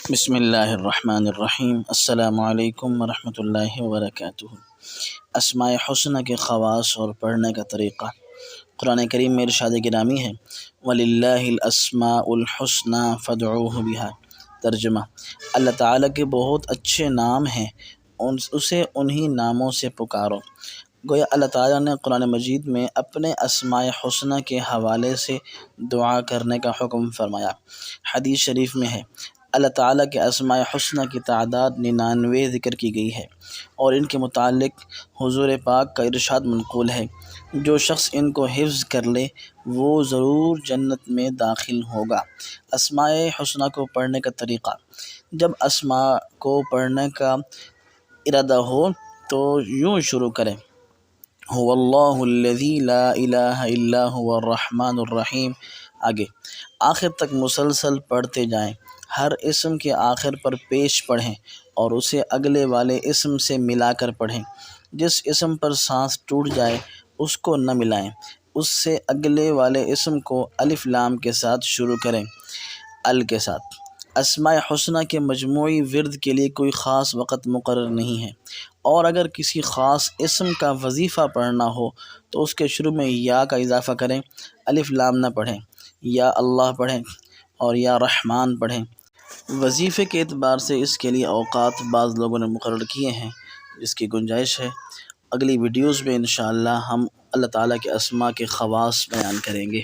بسم اللہ الرحمن الرحیم۔ السلام علیکم ورحمۃ اللہ وبرکاتہ۔ اسماء حسنہ کے خواص اور پڑھنے کا طریقہ۔ قرآن کریم میں ارشاد گرامی ہے وَلِلَّهِ الْأَسْمَاءُ الْحُسْنَى فَادْعُوهُ بِهَا۔ ترجمہ: اللہ تعالیٰ کے بہت اچھے نام ہیں، اسے انہی ناموں سے پکارو۔ گویا اللہ تعالیٰ نے قرآن مجید میں اپنے اسماء حسنہ کے حوالے سے دعا کرنے کا حکم فرمایا۔ حدیث شریف میں ہے اللہ تعالیٰ کے اسماء حسنہ کی تعداد 99 ذکر کی گئی ہے، اور ان کے متعلق حضور پاک کا ارشاد منقول ہے جو شخص ان کو حفظ کر لے وہ ضرور جنت میں داخل ہوگا۔ اسماء حسنہ کو پڑھنے کا طریقہ۔ جب اسماء کو پڑھنے کا ارادہ ہو تو یوں شروع کریں: هو اللہ الذی لا الہ الا هو الرحمن الرحیم، آگے آخر تک مسلسل پڑھتے جائیں۔ ہر اسم کے آخر پر پیش پڑھیں اور اسے اگلے والے اسم سے ملا کر پڑھیں۔ جس اسم پر سانس ٹوٹ جائے اس کو نہ ملائیں، اس سے اگلے والے اسم کو الف لام کے ساتھ شروع کریں، ال کے ساتھ۔ اسماء حسنہ کے مجموعی ورد کے لیے کوئی خاص وقت مقرر نہیں ہے، اور اگر کسی خاص اسم کا وظیفہ پڑھنا ہو تو اس کے شروع میں یا کا اضافہ کریں، الف لام نہ پڑھیں، یا اللہ پڑھیں اور یا رحمان پڑھیں۔ وظیفے کے اعتبار سے اس کے لیے اوقات بعض لوگوں نے مقرر کیے ہیں، جس کی گنجائش ہے۔ اگلی ویڈیوز میں انشاءاللہ ہم اللہ تعالیٰ کے اسماء کے خواص بیان کریں گے۔